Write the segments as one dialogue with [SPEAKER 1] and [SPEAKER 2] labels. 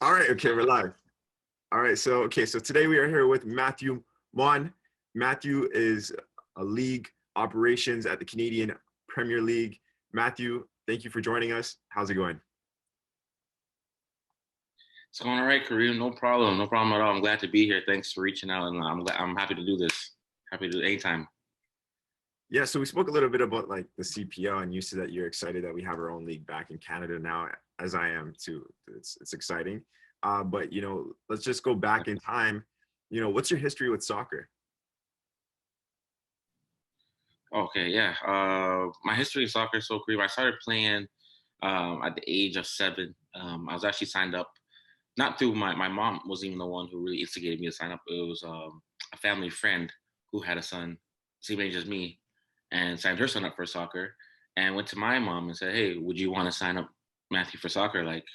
[SPEAKER 1] All right, okay, we're live. All right, so today we are here with Matthew Maughn. Matthew is a league operations at the Canadian Premier League. Matthew, thank you for joining us. How's it going?
[SPEAKER 2] It's going all right, Kareem. No problem. No problem at all. I'm glad to be here. Thanks for reaching out, and I'm happy to do this. Happy to do it anytime.
[SPEAKER 1] Yeah, so we spoke a little bit about like the CPL, and you said that you're excited that we have our own league back in Canada now, as I am too. It's exciting. But let's just go back in time. What's your history with soccer?
[SPEAKER 2] Okay, yeah. My history in soccer is so Kareem. I started playing at the age of 7. I was actually signed up, not through my mom was even the one who really instigated me to sign up. It was a family friend who had a son, same age as me, and signed her son up for soccer. And went to my mom and said, "Hey, would you want to sign up Matthew for soccer? Like,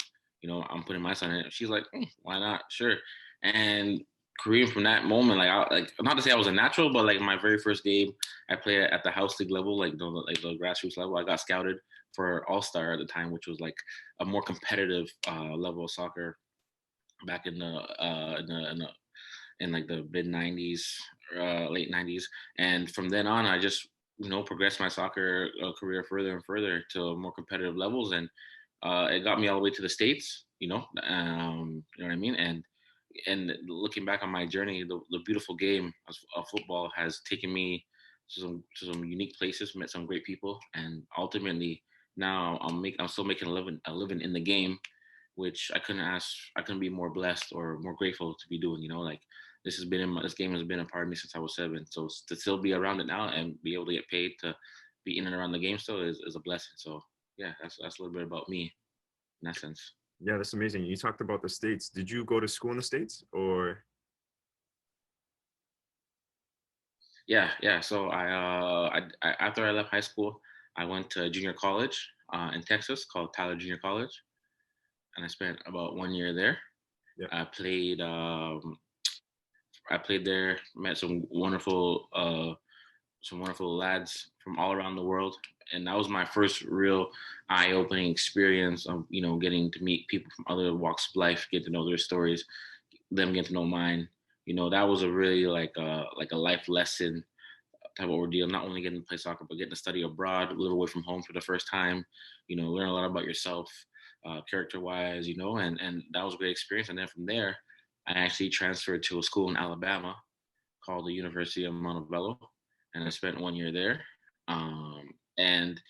[SPEAKER 2] I'm putting my son in it." She's like, "Why not? Sure." And Kareem, from that moment, like not to say I was a natural, but like my very first game, I played at the house league level, like the grassroots level. I got scouted for All Star at the time, which was like a more competitive level of soccer back in like the mid '90s, late '90s, and from then on, I just progressed my soccer career further and further to more competitive levels, and it got me all the way to the States. You know what I mean, and looking back on my journey, the beautiful game of football has taken me to some unique places, met some great people, and ultimately now I'm still making a living in the game, which I couldn't be more blessed or more grateful to be doing. Like this game has been a part of me since I was 7. So to still be around it now and be able to get paid to be in and around the game still is a blessing. So yeah, that's a little bit about me in that sense.
[SPEAKER 1] Yeah, that's amazing. You talked about the States. Did you go to school in the States or?
[SPEAKER 2] Yeah. So after I left high school, I went to junior college in Texas called Tyler Junior College, and I spent about 1 year there.
[SPEAKER 1] Yeah.
[SPEAKER 2] I played I played there, met some wonderful lads from all around the world, and that was my first real eye-opening experience of getting to meet people from other walks of life, get to know their stories, them get to know mine. That was a really like a life lesson type of ordeal. Not only getting to play soccer, but getting to study abroad, live away from home for the first time. Learn a lot about yourself, character-wise. And that was a great experience. And then from there, I actually transferred to a school in Alabama called the University of Montebello, and I spent 1 year there. And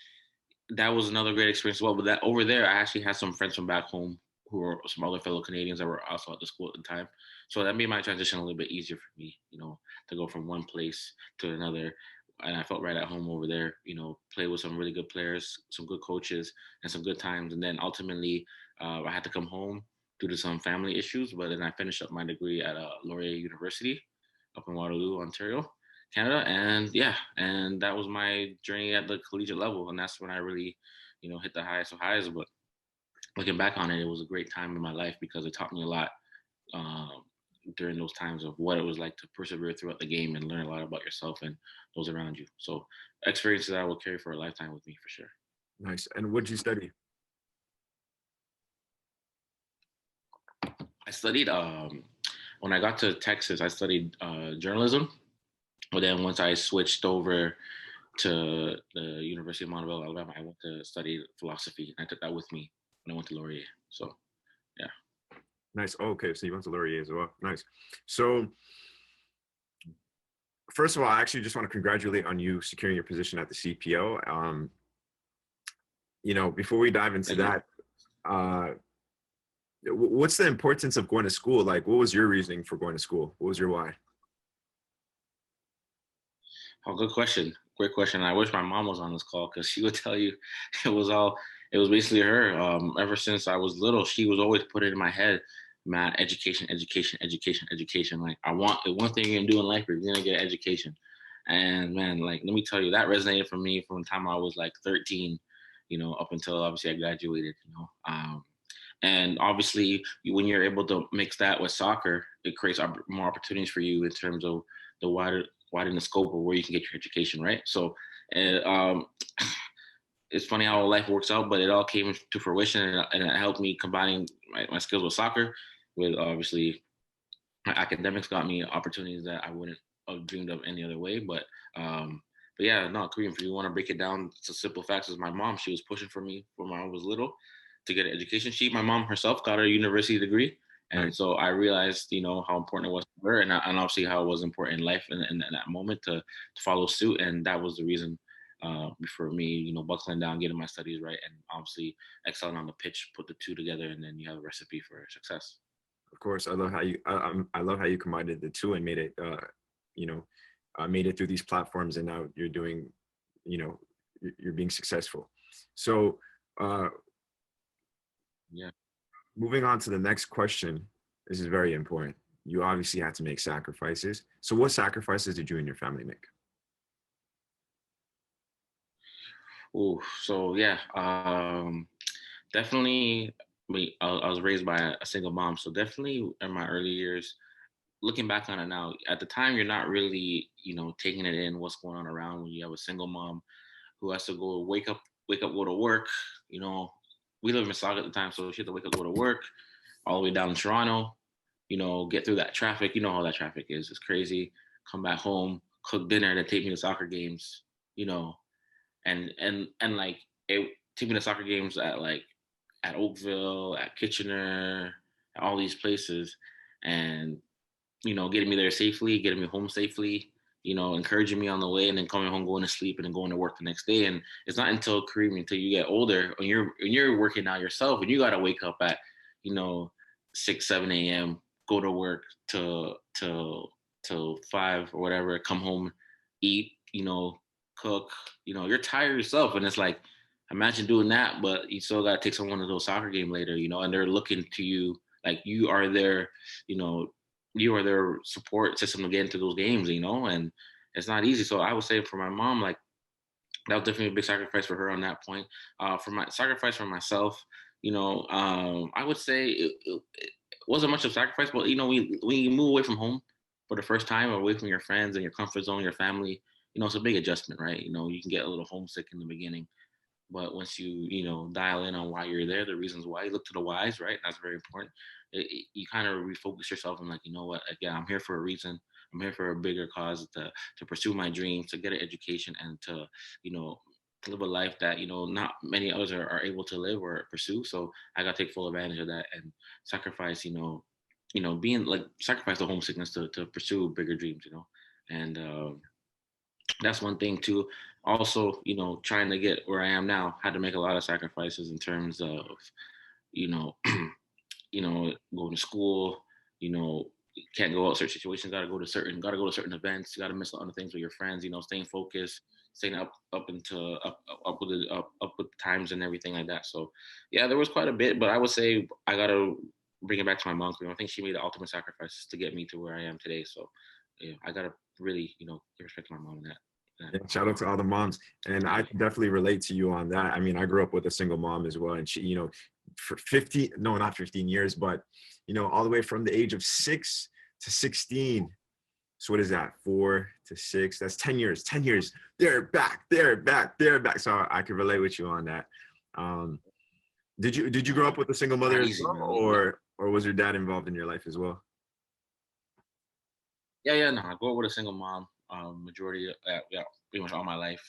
[SPEAKER 2] that was another great experience as well. But that over there, I actually had some friends from back home who were some other fellow Canadians that were also at the school at the time. So that made my transition a little bit easier for me, to go from one place to another. And I felt right at home over there, play with some really good players, some good coaches, and some good times. And then ultimately, I had to come home due to some family issues. But then I finished up my degree at Laurier University up in Waterloo, Ontario, Canada. And yeah, and that was my journey at the collegiate level. And that's when I really, hit the highest of highs. But looking back on it, it was a great time in my life because it taught me a lot um, during those times of what it was like to persevere throughout the game and learn a lot about yourself and those around you. So experiences that I will carry for a lifetime with me for sure.
[SPEAKER 1] Nice. And what did you study?
[SPEAKER 2] I studied when I got to Texas. I studied journalism, but then once I switched over to the University of Montebello, Alabama, I went to study philosophy, and I took that with me when I went to Laurier. So yeah.
[SPEAKER 1] Nice. Oh, okay, so you went to Laurier as well. Nice. So first of all, I actually just want to congratulate on you securing your position at the CPO. Before we dive into
[SPEAKER 2] Thank you.
[SPEAKER 1] that, what's the importance of going to school? Like, what was your reasoning for going to school? What was your why?
[SPEAKER 2] Oh, good question. Great question. I wish my mom was on this call because she would tell you it was all it was basically her. Ever since I was little, she was always put it in my head, man, education, education, education, education. Like the one thing you're gonna do in life, you're gonna get an education. And man, like let me tell you, that resonated for me from the time I was like 13, up until obviously I graduated. And obviously, when you're able to mix that with soccer, it creates more opportunities for you in terms of the widen the scope of where you can get your education, right? So, uh, um, it's funny how life works out, but it all came to fruition, and it helped me combining my skills with soccer, with obviously my academics got me opportunities that I wouldn't have dreamed of any other way. But yeah, no, Kareem, if you want to break it down to simple facts, is my mom. She was pushing for me when I was little to get an education. My mom herself got a university degree. And
[SPEAKER 1] Right.
[SPEAKER 2] so I realized, how important it was for her, and obviously how it was important in life in that moment to follow suit. And that was the reason for me, buckling down, getting my studies right, and obviously excelling on the pitch, put the two together, and then you have a recipe for success.
[SPEAKER 1] Of course, I love how I love how you combined the two and made it you know made it through these platforms, and now you're doing, you're being successful. So uh,
[SPEAKER 2] Yeah.
[SPEAKER 1] moving on to the next question. This is very important. You obviously had to make sacrifices. So what sacrifices did you and your family make?
[SPEAKER 2] Oh, so yeah, definitely. I was raised by a single mom, so definitely in my early years, looking back on it now, at the time you're not really, taking it in what's going on around when you have a single mom who has to go wake up, go to work. You know, we live in Mississauga at the time, so she had to wake up, go to work, all the way down in Toronto. Get through that traffic. You know how that traffic is. It's crazy. Come back home, cook dinner, then take me to soccer games. You know, and like it took me to soccer games at Oakville, at Kitchener, at all these places, and getting me there safely, getting me home safely, encouraging me on the way, and then coming home, going to sleep, and then going to work the next day. And it's not until Kareem, until you get older, when you're working out yourself, and you got to wake up at, you know, 6, 7 a.m., go to work till 5 or whatever, come home, eat, cook, you're tired yourself, and it's like, imagine doing that, but you still got to take someone to those soccer game later, and they're looking to you like you are their, you know, you are their support system to get into those games, and it's not easy. So I would say for my mom, like that was definitely a big sacrifice for her on that point. For my sacrifice for myself, I would say it wasn't much of a sacrifice, but when you move away from home for the first time, away from your friends and your comfort zone, your family, it's a big adjustment, right? You can get a little homesick in the beginning, but once you dial in on why you're there, the reasons why, you look to the whys, right? That's very important. You kind of refocus yourself and like, you know what? Like, yeah, I'm here for a reason. I'm here for a bigger cause to pursue my dreams, to get an education, and to you know live a life that not many others are able to live or pursue. So I got to take full advantage of that and sacrifice. Being like sacrifice the homesickness to pursue bigger dreams. And that's one thing too. Also, trying to get where I am now, had to make a lot of sacrifices in terms of, you know, going to school, can't go out certain situations, gotta go to certain events, gotta miss other things with your friends, staying focused, staying up into up with up with the times and everything like that. So yeah, there was quite a bit, but I would say I gotta bring it back to my mom. I think she made the ultimate sacrifice to get me to where I am today. So yeah, I gotta really, give respect to my mom in that
[SPEAKER 1] Yeah, shout out to all the moms. And I
[SPEAKER 2] yeah.
[SPEAKER 1] can definitely relate to you on that. I mean, I grew up with a single mom as well. And she, for 15, no, not 15 years, but, all the way from the age of 6 to 16. So what is that? 4 to 6. That's 10 years. 10 years. They're back. They're back. They're back. So I can relate with you on that. Um, did you grow up with a single mother
[SPEAKER 2] Not
[SPEAKER 1] as
[SPEAKER 2] easy,
[SPEAKER 1] well,
[SPEAKER 2] man.
[SPEAKER 1] or was your dad involved in your life as well?
[SPEAKER 2] Yeah, no, I grew up with a single mom, majority, yeah, pretty much all my life.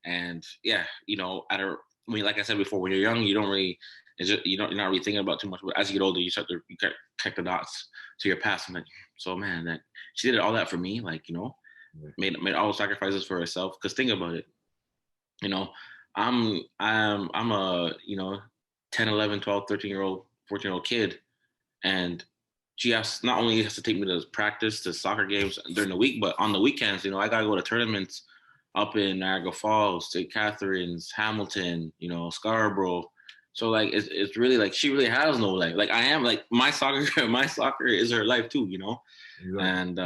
[SPEAKER 2] And yeah, like I said before, when you're young, you don't really, you're not really thinking about too much. But as you get older, you connect the dots to your past, and like, so man, that she did all that for me, like,
[SPEAKER 1] Yeah.
[SPEAKER 2] made all the sacrifices for herself. Because think about it, you know, I'm a 10, 11, 12, 13 year old, 14-year-old kid, and she not only has to take me to practice, to soccer games during the week, but on the weekends, I gotta go to tournaments up in Niagara Falls, St. Catharines, Hamilton, Scarborough. So like it's really like she really has no life. Like I am like my soccer my soccer is her life too,
[SPEAKER 1] Exactly.
[SPEAKER 2] And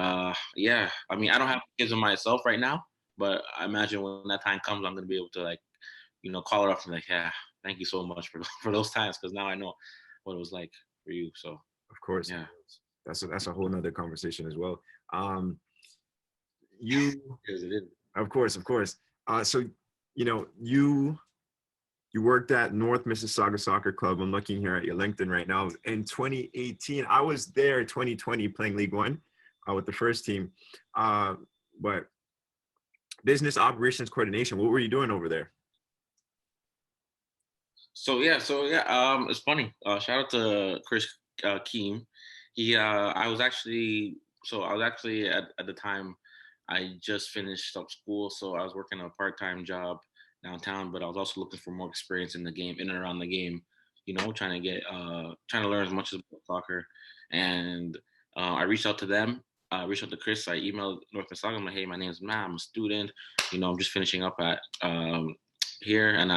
[SPEAKER 2] yeah, I mean I don't have kids of myself right now, but I imagine when that time comes, I'm gonna be able to like call her up and like, yeah, thank you so much for for those times, because now I know what it was like for you. So
[SPEAKER 1] Of course.
[SPEAKER 2] yeah.
[SPEAKER 1] That's a whole nother conversation as well. Um, you
[SPEAKER 2] Because it is.
[SPEAKER 1] Of course, of course. So, you You worked at North Mississauga Soccer Club. I'm looking here at your LinkedIn right now. In 2018, I was there 2020 playing League One with the first team. But business operations coordination, what were you doing over there?
[SPEAKER 2] It's funny. Shout out to Chris Keem. I was actually at the time I just finished up school, so I was working a part-time job downtown, but I was also looking for more experience in the game, in and around the game. Trying to learn as much as soccer, and I reached out to them. I reached out to Chris. I emailed North Mississauga. I'm like, hey, my name's Matt. I'm a student. I'm just finishing up at here and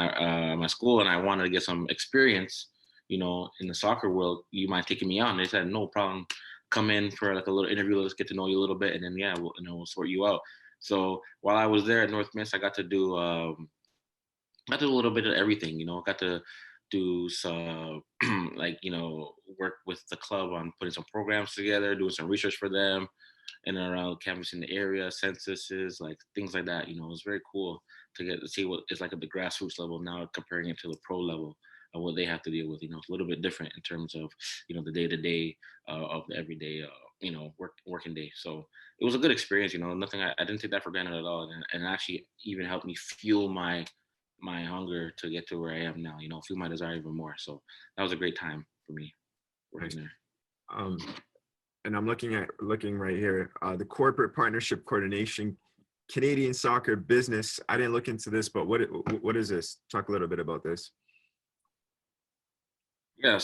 [SPEAKER 2] my school, and I wanted to get some experience, in the soccer world. You mind taking me on? They said no problem. Come in for like a little interview. Let's get to know you a little bit, and then yeah, we'll sort you out. So while I was there at North Miss, I got to do a little bit of everything. Got to do some like work with the club on putting some programs together, doing some research for them in and around campus in the area, censuses, like things like that. It was very cool to get to see what it's like at the grassroots level now, comparing it to the pro level of what they have to deal with. It's a little bit different in terms of the day to day of the everyday working day. So it was a good experience. Nothing I didn't take that for granted at all, and actually even helped me fuel my hunger to get to where I am now. Fuel my desire even more. So that was a great time for me working there.
[SPEAKER 1] Um, and I'm looking right here, the corporate partnership coordination, Canadian soccer business. I didn't look into this, but what is this? Talk a little bit about this.
[SPEAKER 2] Yeah,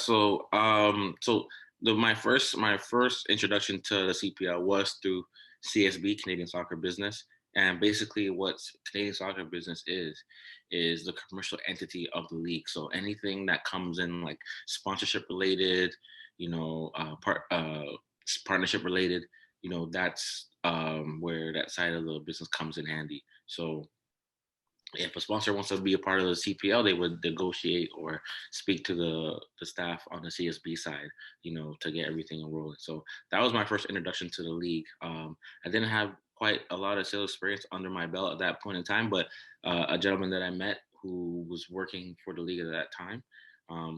[SPEAKER 2] my first introduction to the CPL was through CSB, Canadian Soccer Business, and basically what Canadian Soccer Business is the commercial entity of the league. So anything that comes in like sponsorship related, partnership related, that's where that side of the business comes in handy. So if a sponsor wants to be a part of the CPL, they would negotiate or speak to the staff on the CSB side, to get everything rolling. So that was my first introduction to the league. I didn't have quite a lot of sales experience under my belt at that point in time, but a gentleman that I met who was working for the league at that time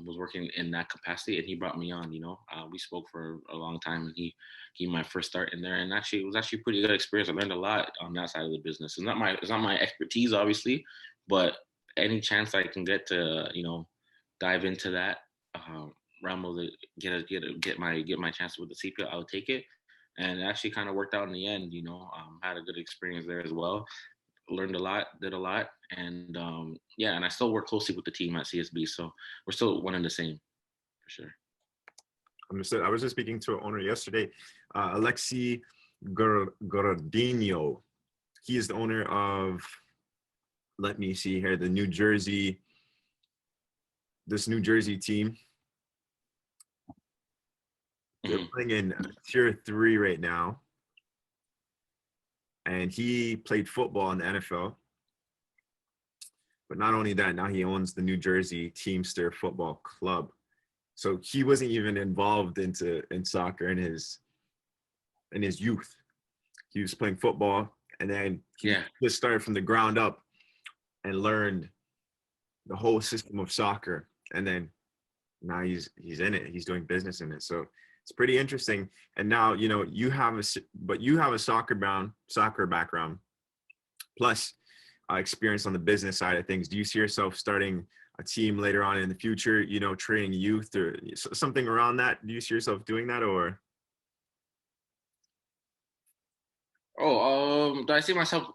[SPEAKER 2] was working in that capacity, and he brought me on. We spoke for a long time, and he gave my first start in there, and actually it was actually a pretty good experience. I learned a lot on that side of the business. It's not my expertise, obviously, but any chance I can get to dive into that realm of the get my chance with the CPL, I'll take it. And it actually kind of worked out in the end. Had a good experience there as well. Learned a lot, did a lot, and and I still work closely with the team at CSB, so we're still one and the same for sure.
[SPEAKER 1] Understood. I was just speaking to an owner yesterday, Alexi Gordino. He is the owner of, let me see here, this New Jersey team. They're playing in Tier 3 right now. And he played football in the NFL. But not only that, now he owns the New Jersey Teamster Football Club. So he wasn't even involved in soccer in his youth. He was playing football, and then he just started from the ground up and learned the whole system of soccer. And then now he's in it. He's doing business in it. So it's pretty interesting. And now you have a soccer background, plus experience on the business side of things. Do you see yourself starting a team later on in the future, training youth or something around that? Do you see yourself doing that, or?
[SPEAKER 2] Do I see myself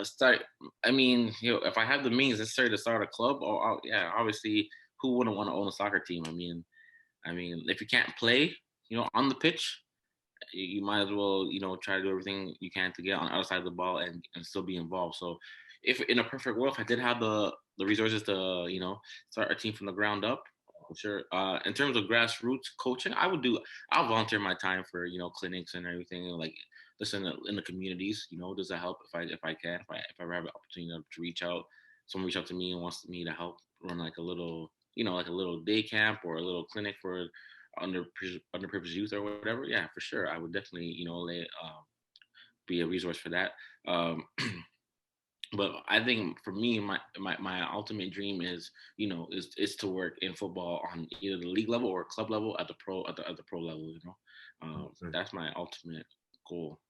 [SPEAKER 2] start? I mean, if I have the means necessary to start a club, obviously, who wouldn't want to own a soccer team? I mean, if you can't play, on the pitch, you might as well, try to do everything you can to get on the other side of the ball and still be involved. So if in a perfect world, if I did have the resources to, start a team from the ground up, for sure. In terms of grassroots coaching, I'll volunteer my time for, clinics and everything, like listen in the communities, does that help if I can, if I ever have an opportunity to reach out, someone reach out to me and wants me to help run like a little, like a little day camp or a little clinic for underprivileged youth or whatever, yeah, for sure, I would definitely, be a resource for that. But But I think for me, my ultimate dream is, is to work in football on either the league level or club level at the pro level. That's my ultimate goal.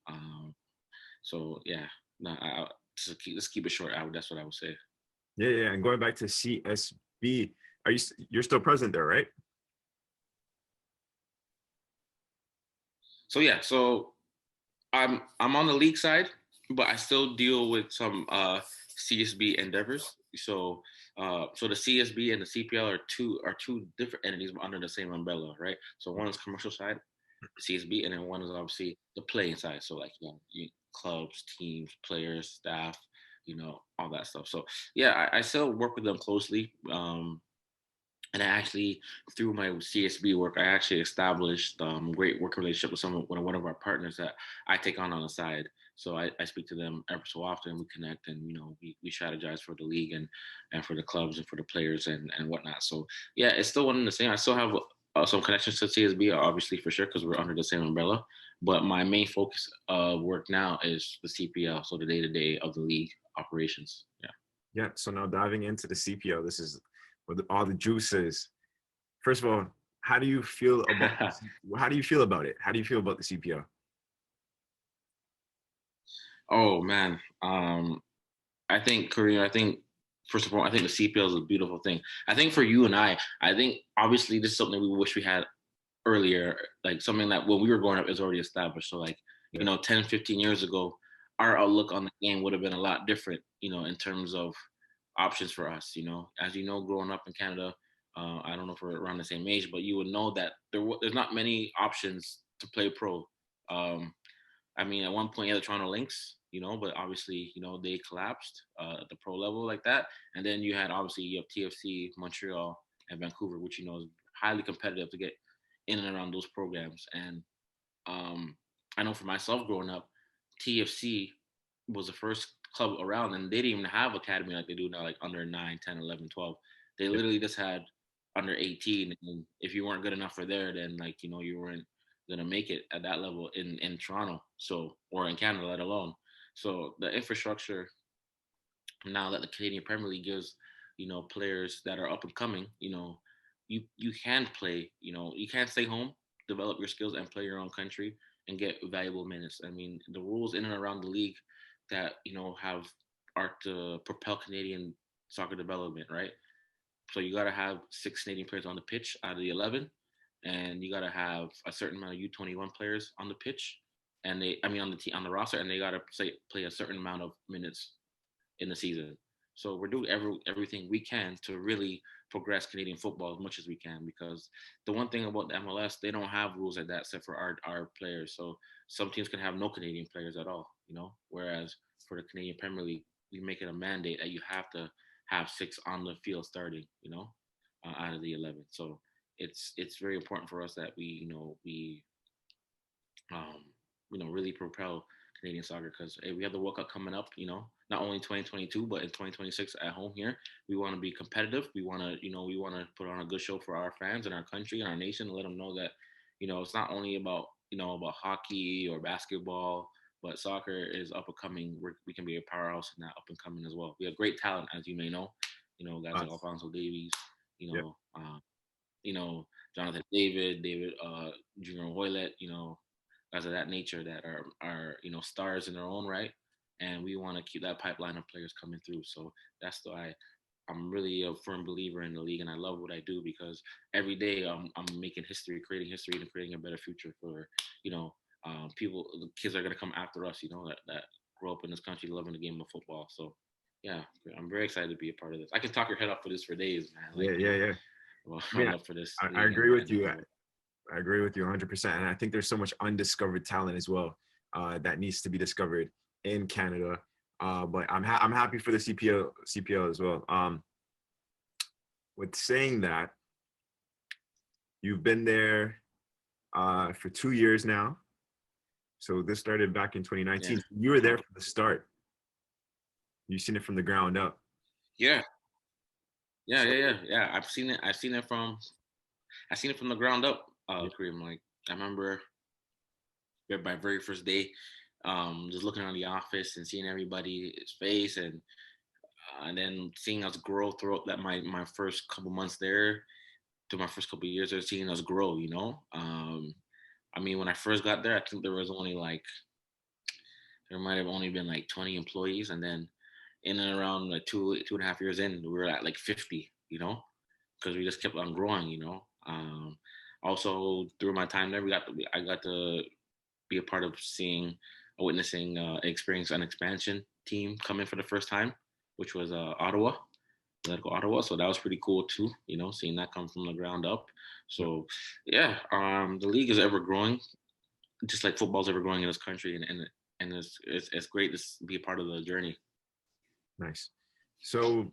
[SPEAKER 2] So yeah, no, let's keep it short. That's what I would say.
[SPEAKER 1] Yeah, yeah. And going back to CSB, you're still present there, right?
[SPEAKER 2] So yeah, so I'm on the league side, but I still deal with some CSB endeavors. So the CSB and the CPL are two different entities under the same umbrella, right? So one is commercial side, the CSB, and then one is obviously the playing side. So like clubs, teams, players, staff, all that stuff. So yeah, I still work with them closely. And I actually, through my CSB work, I actually established great working relationship with one of our partners that I take on the side. So I speak to them every so often. We connect, and we strategize for the league and for the clubs and for the players and whatnot. So yeah, it's still one and the same. I still have some connections to CSB, obviously, for sure, because we're under the same umbrella. But my main focus of work now is the CPL, so the day to day of the league operations. Yeah.
[SPEAKER 1] Yeah. So now diving into the CPO, this is where all the juice is. First of all, how do you feel about how do you feel about it? How do you feel about the CPO?
[SPEAKER 2] Oh man, I think Korea. I think first of all, I think the CPL is a beautiful thing. I think for you and I think obviously this is something we wish we had earlier, like something that when we were growing up is already established. So like,
[SPEAKER 1] Yeah.
[SPEAKER 2] 10, 15 years ago, our outlook on the game would have been a lot different, in terms of options for us, as growing up in Canada, I don't know if we're around the same age, but you would know that there's not many options to play pro. Um, I mean, at one point, yeah, the Toronto Lynx, but obviously, they collapsed at the pro level like that. And then you have TFC, Montreal, and Vancouver, which, is highly competitive to get in and around those programs. And I know for myself growing up, TFC was the first club around, and they didn't even have academy like they do now, like under 9, 10, 11, 12. They
[SPEAKER 1] Yeah.
[SPEAKER 2] literally just had under 18. And if you weren't good enough for there, then you weren't gonna make it at that level in Toronto, so or in Canada, let alone. So the infrastructure now that the Canadian Premier League gives, players that are up and coming, you can play, you can stay home, develop your skills, and play your own country and get valuable minutes. I mean, the rules in and around the league that have are to propel Canadian soccer development, right? So you got to have 6 Canadian players on the pitch out of the 11, and you got to have a certain amount of U21 players on the pitch, and on the team on the roster, and they got to play a certain amount of minutes in the season. So we're doing everything we can to really progress Canadian football as much as we can, because the one thing about the MLS, they don't have rules like that set for our players. So some teams can have no Canadian players at all, whereas for the Canadian Premier League, we make it a mandate that you have to have 6 on the field starting, out of the 11. So it's very important for us that we um, really propel Canadian soccer, because hey, we have the World Cup coming up. Not only 2022 but in 2026 at home here. We want to be competitive. We want to put on a good show for our fans and our country and our nation, and let them know that it's not only about about hockey or basketball, but soccer is up and coming. We can be a powerhouse in that up and coming as well. We have great talent, as you may know. Guys like Alfonso Davies. You
[SPEAKER 1] Yep.
[SPEAKER 2] know, Jonathan David, Junior Hoylett, guys of that nature that are stars in their own right, and we want to keep that pipeline of players coming through. So that's why I'm really a firm believer in the league, and I love what I do, because every day I'm making history, creating history, and creating a better future for people. The kids are gonna come after us, that grow up in this country loving the game of football. So yeah, I'm very excited to be a part of this. I can talk your head off for this for days, man.
[SPEAKER 1] Yeah, yeah, yeah.
[SPEAKER 2] Well,
[SPEAKER 1] I
[SPEAKER 2] I
[SPEAKER 1] mean,
[SPEAKER 2] love for this
[SPEAKER 1] I
[SPEAKER 2] league
[SPEAKER 1] agree with
[SPEAKER 2] and
[SPEAKER 1] you. I agree with you 100%. And I think there's so much undiscovered talent as well that needs to be discovered in Canada. But I'm happy for the CPO as well. With saying that, you've been there for 2 years now. So this started back in
[SPEAKER 2] yeah,
[SPEAKER 1] 2019. You were there from the start. You've seen it from the ground up.
[SPEAKER 2] yeah, yeah,
[SPEAKER 1] So
[SPEAKER 2] yeah, yeah, yeah. I've seen it from the ground up.
[SPEAKER 1] yeah,
[SPEAKER 2] Kareem, like I remember my very first day, just looking around the office and seeing everybody's face, and And then seeing us grow throughout that my first couple months there, to my first couple of years there, seeing us grow. I mean, when I first got there, I think there might have only been like 20 employees, and then in and around like 2.5 years in, we were at like 50. Because we just kept on growing. Also through my time there, I got to be a part of witnessing, experience an expansion team come in for the first time, which was Ottawa. Atletico Ottawa. So that was pretty cool too, seeing that come from the ground up. So yeah, the league is ever growing, just like football's ever growing in this country, and it's great to be a part of the journey.
[SPEAKER 1] Nice. So,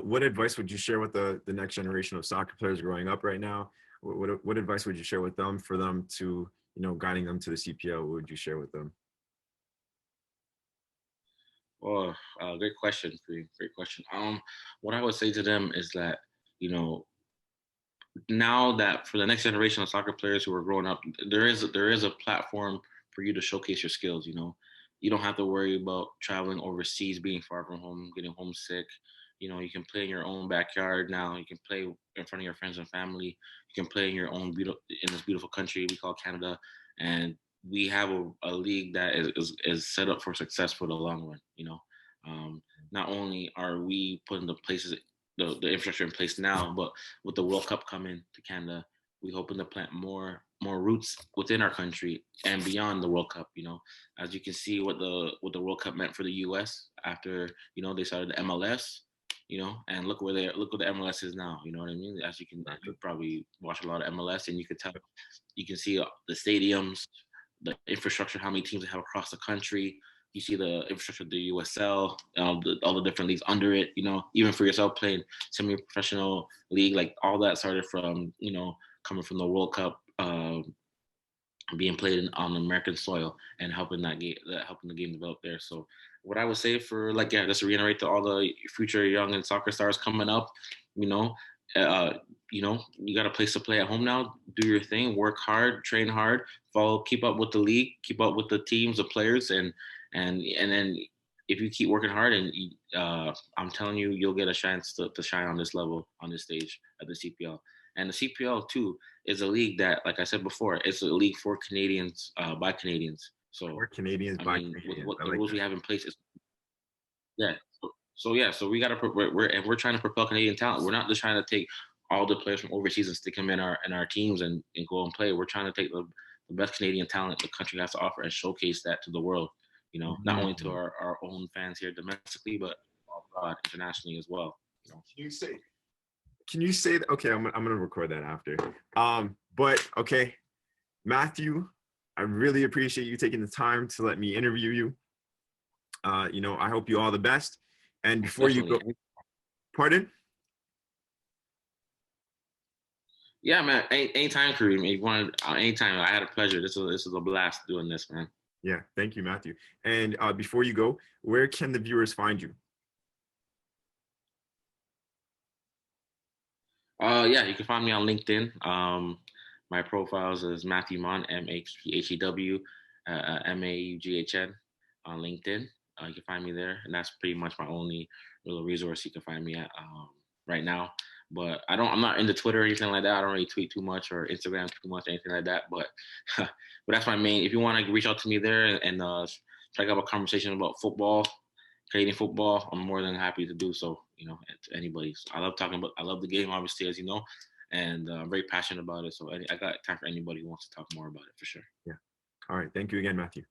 [SPEAKER 1] what advice would you share with the next generation of soccer players growing up right now? What advice would you share with them for them to, guiding them to the CPL? What would you share with them?
[SPEAKER 2] Oh, great question for you. Great question. What I would say to them is that, you know, now that for the next generation of soccer players who are growing up, there is a platform for you to showcase your skills. You don't have to worry about traveling overseas, being far from home, getting homesick. You can play in your own backyard now. You can play in front of your friends and family. You can play in your own in this beautiful country we call Canada, and we have a league that is set up for success for the long run. Not only are we putting the infrastructure in place now, but with the World Cup coming to Canada, we hoping to plant more roots within our country and beyond the World Cup. As you can see, what the World Cup meant for the U.S. after they started the MLS. And look what the MLS is now. You know what I mean? As you probably watch a lot of MLS, and you can tell, you can see the stadiums, the infrastructure, how many teams they have across the country. You see the infrastructure of the USL, all the different leagues under it. Even for yourself playing semi-professional league, like all that started from coming from the World Cup, being played on American soil, and helping the game develop there. So what I would say just to reiterate to all the future young and soccer stars coming up, you got a place to play at home now. Do your thing, work hard, train hard, keep up with the league, keep up with the teams, the players, and then if you keep working hard, and I'm telling you, you'll get a chance to shine on this level, on this stage at the CPL. And the CPL too is a league that, like I said before, it's a league for Canadians, by Canadians. So
[SPEAKER 1] Or Canadians
[SPEAKER 2] I
[SPEAKER 1] by
[SPEAKER 2] mean, with
[SPEAKER 1] Canadians.
[SPEAKER 2] what
[SPEAKER 1] I
[SPEAKER 2] the
[SPEAKER 1] like
[SPEAKER 2] rules
[SPEAKER 1] that.
[SPEAKER 2] we have in place is, yeah. So we gotta we're trying to propel Canadian talent. We're not just trying to take all the players from overseas and stick them in our teams and go and play. We're trying to take the best Canadian talent the country has to offer and showcase that to the world. Not only to
[SPEAKER 1] Mhm.
[SPEAKER 2] our own fans here domestically, but abroad, internationally as well.
[SPEAKER 1] Can you say? Can you say that? Okay, I'm gonna record that after. But okay, Matthew, I really appreciate you taking the time to let me interview you. I hope you all the best. And before you go,
[SPEAKER 2] Definitely.
[SPEAKER 1] pardon?
[SPEAKER 2] Yeah, man. Anytime, Kareem. If you wanted, anytime. I had a pleasure. This is a blast doing this, man.
[SPEAKER 1] Yeah, thank you, Matthew. And before you go, where can the viewers find you?
[SPEAKER 2] Yeah, you can find me on LinkedIn. My profiles is Matthew Maughn, MHPHEW, MAUGHN on LinkedIn. You can find me there, and that's pretty much my only real resource you can find me at right now. But I'm not into Twitter or anything like that. I don't really tweet too much or Instagram too much, anything like that. But but that's my main. If you want to reach out to me there and strike up a conversation about football, Canadian football, I'm more than happy to do so. To anybody. So I love the game, obviously, as you know, and I'm very passionate about it. So I got time for anybody who wants to talk more about it for sure.
[SPEAKER 1] Yeah. All right. Thank you again, Matthew.